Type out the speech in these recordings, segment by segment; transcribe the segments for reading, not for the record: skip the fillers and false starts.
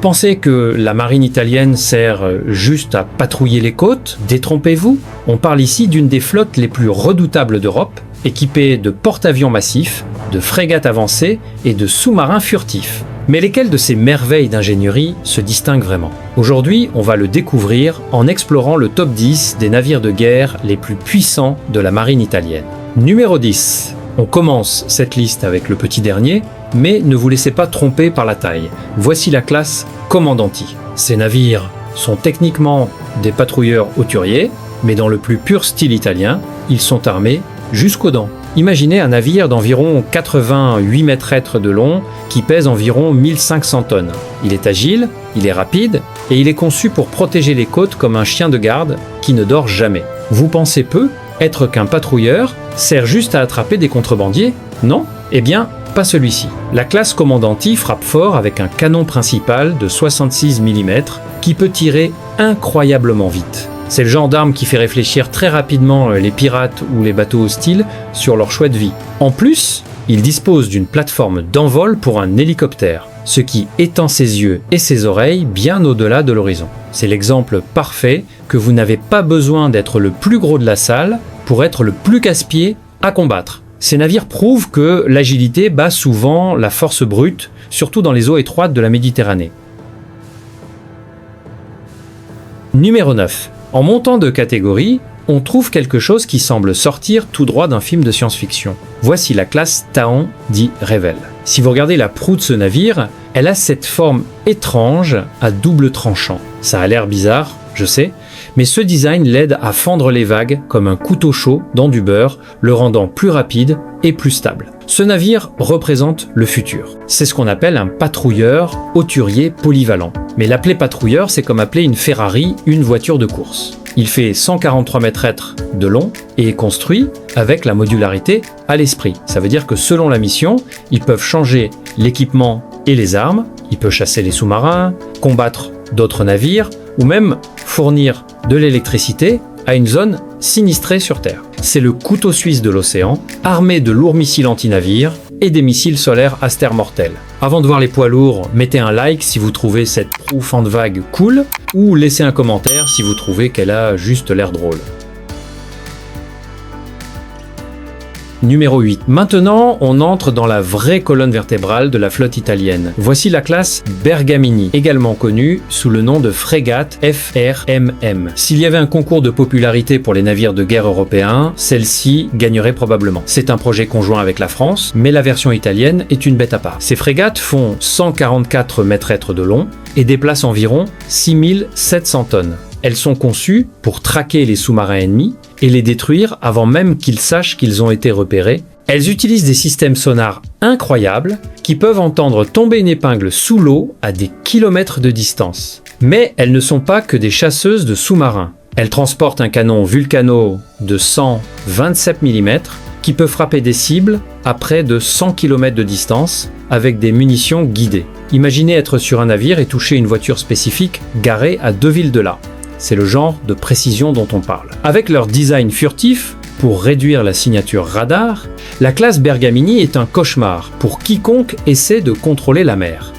pensez que la marine italienne sert juste à patrouiller les côtes? Détrompez-vous, on parle ici d'une des flottes les plus redoutables d'Europe, équipée de porte-avions massifs, de frégates avancées et de sous-marins furtifs. Mais lesquels de ces merveilles d'ingénierie se distinguent vraiment? Aujourd'hui, on va le découvrir en explorant le top 10 des navires de guerre les plus puissants de la marine italienne. Numéro 10. On commence cette liste avec le petit dernier, mais ne vous laissez pas tromper par la taille. Voici la classe Commandanti. Ces navires sont techniquement des patrouilleurs hauturiers, mais dans le plus pur style italien, ils sont armés jusqu'aux dents. Imaginez un navire d'environ 88 mètres de long qui pèse environ 1500 tonnes. Il est agile, il est rapide et il est conçu pour protéger les côtes comme un chien de garde qui ne dort jamais. Vous pensez peu être qu'un patrouilleur sert juste à attraper des contrebandiers? Non? Eh bien, pas celui-ci. La classe Commandanti frappe fort avec un canon principal de 66 mm qui peut tirer incroyablement vite. C'est le genre d'arme qui fait réfléchir très rapidement les pirates ou les bateaux hostiles sur leur choix de vie. En plus, il dispose d'une plateforme d'envol pour un hélicoptère, ce qui étend ses yeux et ses oreilles bien au-delà de l'horizon. C'est l'exemple parfait que vous n'avez pas besoin d'être le plus gros de la salle pour être le plus casse-pied à combattre. Ces navires prouvent que l'agilité bat souvent la force brute, surtout dans les eaux étroites de la Méditerranée. Numéro 9. En montant de catégorie, on trouve quelque chose qui semble sortir tout droit d'un film de science-fiction. Voici la classe Taon dit Revel. Si vous regardez la proue de ce navire, elle a cette forme étrange à double tranchant. Ça a l'air bizarre, je sais, mais ce design l'aide à fendre les vagues comme un couteau chaud dans du beurre, le rendant plus rapide et plus stable. Ce navire représente le futur. C'est ce qu'on appelle un patrouilleur hauturier polyvalent. Mais l'appeler patrouilleur, c'est comme appeler une Ferrari une voiture de course. Il fait 143 mètres de long et est construit avec la modularité à l'esprit. Ça veut dire que selon la mission, ils peuvent changer l'équipement et les armes. Il peut chasser les sous-marins, combattre d'autres navires ou même fournir de l'électricité à une zone sinistrée sur Terre. C'est le couteau suisse de l'océan, armé de lourds missiles anti-navires et des missiles solaires Aster mortels. Avant de voir les poids lourds, mettez un like si vous trouvez cette proue fend de vague cool, ou laissez un commentaire si vous trouvez qu'elle a juste l'air drôle. Numéro 8. Maintenant, on entre dans la vraie colonne vertébrale de la flotte italienne. Voici la classe Bergamini, également connue sous le nom de frégate FRMM. S'il y avait un concours de popularité pour les navires de guerre européens, celle-ci gagnerait probablement. C'est un projet conjoint avec la France, mais la version italienne est une bête à part. Ces frégates font 144 mètres de long et déplacent environ 6700 tonnes. Elles sont conçues pour traquer les sous-marins ennemis et les détruire avant même qu'ils sachent qu'ils ont été repérés. Elles utilisent des systèmes sonars incroyables qui peuvent entendre tomber une épingle sous l'eau à des kilomètres de distance. Mais elles ne sont pas que des chasseuses de sous-marins. Elles transportent un canon Vulcano de 127 mm qui peut frapper des cibles à près de 100 km de distance avec des munitions guidées. Imaginez être sur un navire et toucher une voiture spécifique garée à 2 villes de là. C'est le genre de précision dont on parle. Avec leur design furtif, pour réduire la signature radar, la classe Bergamini est un cauchemar pour quiconque essaie de contrôler la mer.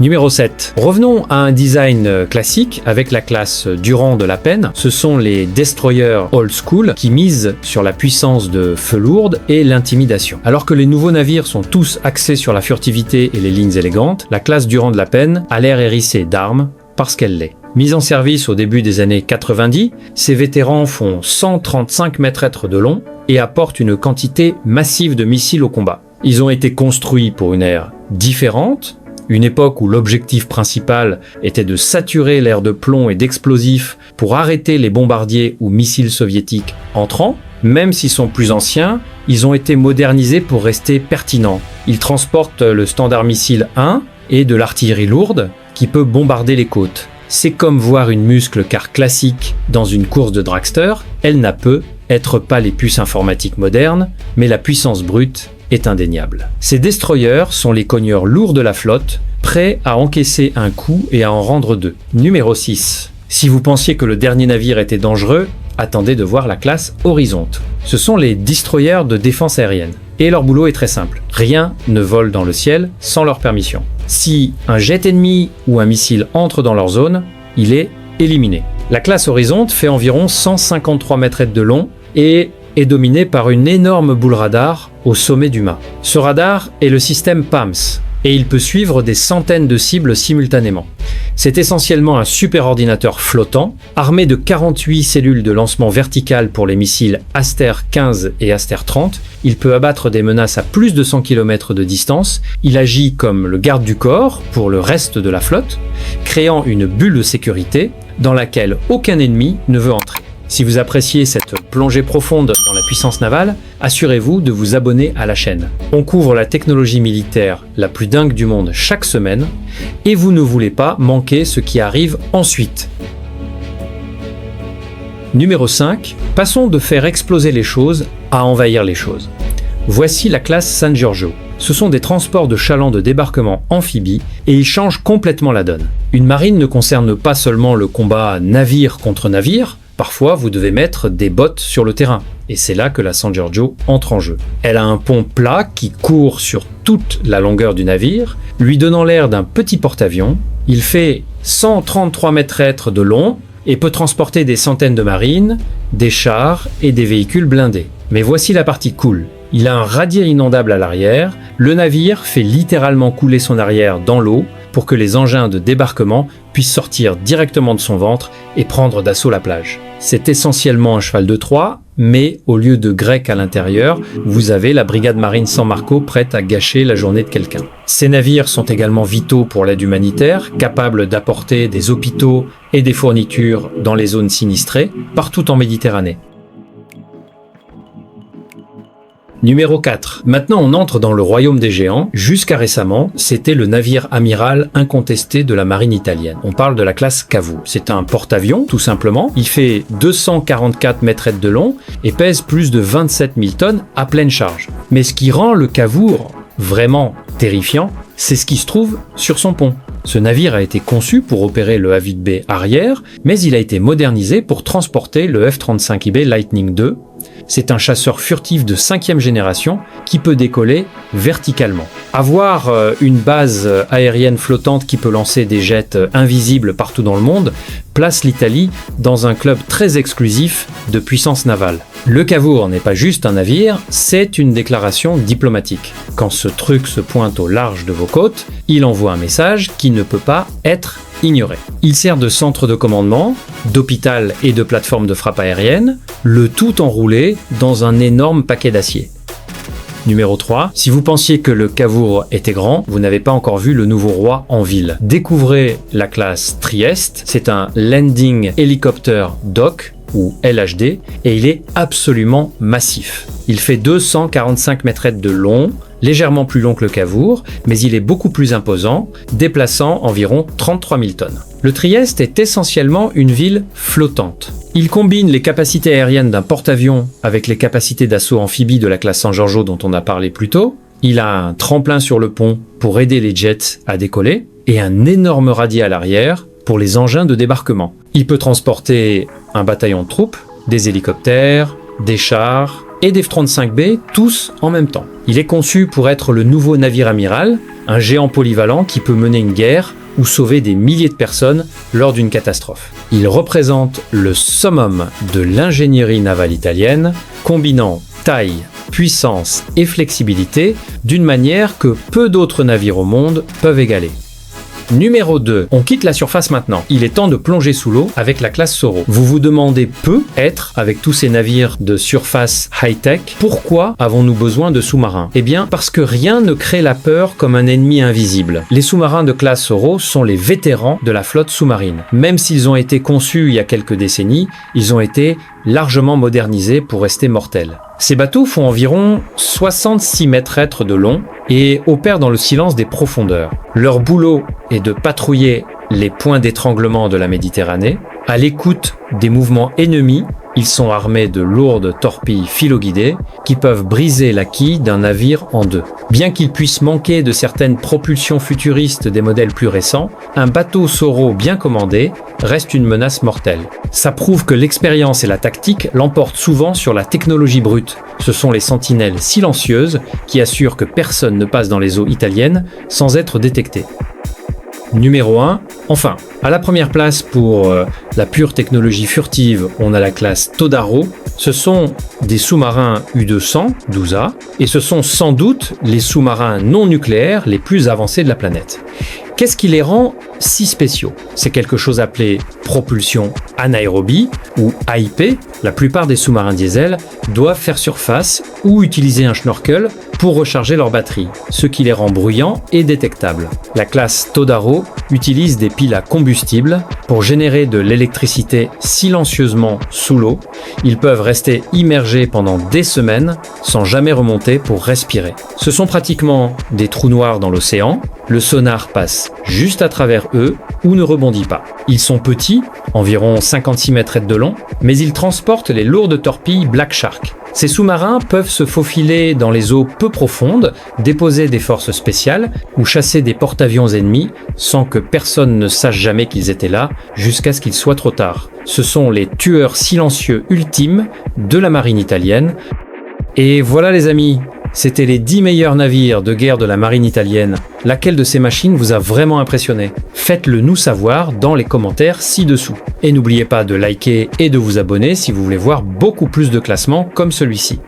Numéro 7. Revenons à un design classique avec la classe Durand de la Peine. Ce sont les destroyers old school qui misent sur la puissance de feu lourde et l'intimidation. Alors que les nouveaux navires sont tous axés sur la furtivité et les lignes élégantes, la classe Durand de la Peine a l'air hérissée d'armes parce qu'elle l'est. Mise en service au début des années 90, ces vétérans font 135 mètres de long et apportent une quantité massive de missiles au combat. Ils ont été construits pour une ère différente, une époque où l'objectif principal était de saturer l'air de plomb et d'explosifs pour arrêter les bombardiers ou missiles soviétiques entrants. Même s'ils sont plus anciens, ils ont été modernisés pour rester pertinents. Ils transportent le standard missile 1 et de l'artillerie lourde qui peut bombarder les côtes. C'est comme voir une muscle-car classique dans une course de dragster, elle n'a peut être pas les puces informatiques modernes, mais la puissance brute est indéniable. Ces destroyers sont les cogneurs lourds de la flotte, prêts à encaisser un coup et à en rendre deux. Numéro 6. Si vous pensiez que le dernier navire était dangereux, attendez de voir la classe Horizonte. Ce sont les destroyers de défense aérienne. Et leur boulot est très simple. Rien ne vole dans le ciel sans leur permission. Si un jet ennemi ou un missile entre dans leur zone, il est éliminé. La classe Horizonte fait environ 153 mètres de long et est dominée par une énorme boule radar au sommet du mât. Ce radar est le système PAMS et il peut suivre des centaines de cibles simultanément. C'est essentiellement un superordinateur flottant, armé de 48 cellules de lancement vertical pour les missiles Aster 15 et Aster 30. Il peut abattre des menaces à plus de 100 km de distance. Il agit comme le garde du corps pour le reste de la flotte, créant une bulle de sécurité dans laquelle aucun ennemi ne veut entrer. Si vous appréciez cette plongée profonde dans la puissance navale, assurez-vous de vous abonner à la chaîne. On couvre la technologie militaire la plus dingue du monde chaque semaine et vous ne voulez pas manquer ce qui arrive ensuite. Numéro 5. Passons de faire exploser les choses à envahir les choses. Voici la classe San Giorgio. Ce sont des transports de chalands de débarquement amphibies et ils changent complètement la donne. Une marine ne concerne pas seulement le combat navire contre navire. Parfois, vous devez mettre des bottes sur le terrain, et c'est là que la San Giorgio entre en jeu. Elle a un pont plat qui court sur toute la longueur du navire, lui donnant l'air d'un petit porte-avions. Il fait 133 mètres de long et peut transporter des centaines de marines, des chars et des véhicules blindés. Mais voici la partie cool. Il a un radier inondable à l'arrière, le navire fait littéralement couler son arrière dans l'eau pour que les engins de débarquement puissent sortir directement de son ventre et prendre d'assaut la plage. C'est essentiellement un cheval de Troie, mais au lieu de Grecs à l'intérieur, vous avez la brigade marine San Marco prête à gâcher la journée de quelqu'un. Ces navires sont également vitaux pour l'aide humanitaire, capables d'apporter des hôpitaux et des fournitures dans les zones sinistrées, partout en Méditerranée. Numéro 4. Maintenant on entre dans le royaume des géants. Jusqu'à récemment, c'était le navire amiral incontesté de la marine italienne. On parle de la classe Cavour. C'est un porte-avions, tout simplement. Il fait 244 mètres de long et pèse plus de 27 000 tonnes à pleine charge. Mais ce qui rend le Cavour vraiment terrifiant, c'est ce qui se trouve sur son pont. Ce navire a été conçu pour opérer le A8B arrière, mais il a été modernisé pour transporter le F-35IB Lightning II. C'est un chasseur furtif de 5e génération qui peut décoller verticalement. Avoir une base aérienne flottante qui peut lancer des jets invisibles partout dans le monde place l'Italie dans un club très exclusif de puissance navale. Le Cavour n'est pas juste un navire, c'est une déclaration diplomatique. Quand ce truc se pointe au large de vos côtes, il envoie un message qui ne peut pas être ignoré. Il sert de centre de commandement, d'hôpital et de plateforme de frappe aérienne, le tout enroulé dans un énorme paquet d'acier. Numéro 3. Si vous pensiez que le Cavour était grand, vous n'avez pas encore vu le nouveau roi en ville. Découvrez la classe Trieste, c'est un Landing Helicopter Dock, ou LHD, et il est absolument massif. Il fait 245 mètres de long, légèrement plus long que le Cavour, mais il est beaucoup plus imposant, déplaçant environ 33 000 tonnes. Le Trieste est essentiellement une ville flottante. Il combine les capacités aériennes d'un porte-avions avec les capacités d'assaut amphibie de la classe San Giorgio dont on a parlé plus tôt. Il a un tremplin sur le pont pour aider les jets à décoller et un énorme radier à l'arrière pour les engins de débarquement. Il peut transporter un bataillon de troupes, des hélicoptères, des chars et des F-35B, tous en même temps. Il est conçu pour être le nouveau navire amiral, un géant polyvalent qui peut mener une guerre ou sauver des milliers de personnes lors d'une catastrophe. Il représente le summum de l'ingénierie navale italienne, combinant taille, puissance et flexibilité d'une manière que peu d'autres navires au monde peuvent égaler. Numéro 2. On quitte la surface maintenant. Il est temps de plonger sous l'eau avec la classe Soro. Vous vous demandez peut-être, avec tous ces navires de surface high-tech, pourquoi avons-nous besoin de sous-marins? Eh bien, parce que rien ne crée la peur comme un ennemi invisible. Les sous-marins de classe Soro sont les vétérans de la flotte sous-marine. Même s'ils ont été conçus il y a quelques décennies, ils ont été largement modernisés pour rester mortels. Ces bateaux font environ 66 mètres de long et opèrent dans le silence des profondeurs. Leur boulot est de patrouiller les points d'étranglement de la Méditerranée, à l'écoute des mouvements ennemis Ils sont armés de lourdes torpilles filoguidées qui peuvent briser la quille d'un navire en deux. Bien qu'ils puissent manquer de certaines propulsions futuristes des modèles plus récents, un bateau Soro bien commandé reste une menace mortelle. Ça prouve que l'expérience et la tactique l'emportent souvent sur la technologie brute. Ce sont les sentinelles silencieuses qui assurent que personne ne passe dans les eaux italiennes sans être détecté. Numéro 1, enfin, à la première place pour la pure technologie furtive, on a la classe Todaro. Ce sont des sous-marins U-200, 12A, et ce sont sans doute les sous-marins non nucléaires les plus avancés de la planète. Qu'est-ce qui les rend si spéciaux? C'est quelque chose appelé propulsion anaérobie ou AIP. La plupart des sous-marins diesel doivent faire surface ou utiliser un schnorkel pour recharger leur batterie, ce qui les rend bruyants et détectables. La classe Todaro utilise des piles à combustible pour générer de l'électricité silencieusement sous l'eau. Ils peuvent rester immergés pendant des semaines sans jamais remonter pour respirer. Ce sont pratiquement des trous noirs dans l'océan. Le sonar passe juste à travers eux ou ne rebondit pas. Ils sont petits, environ 56 mètres de long, mais ils transportent les lourdes torpilles Black Shark. Ces sous-marins peuvent se faufiler dans les eaux peu profondes, déposer des forces spéciales ou chasser des porte-avions ennemis sans que personne ne sache jamais qu'ils étaient là jusqu'à ce qu'il soit trop tard. Ce sont les tueurs silencieux ultimes de la marine italienne. Et voilà les amis, c'était les 10 meilleurs navires de guerre de la marine italienne. Laquelle de ces machines vous a vraiment impressionné? Faites-le nous savoir dans les commentaires ci-dessous. Et n'oubliez pas de liker et de vous abonner si vous voulez voir beaucoup plus de classements comme celui-ci.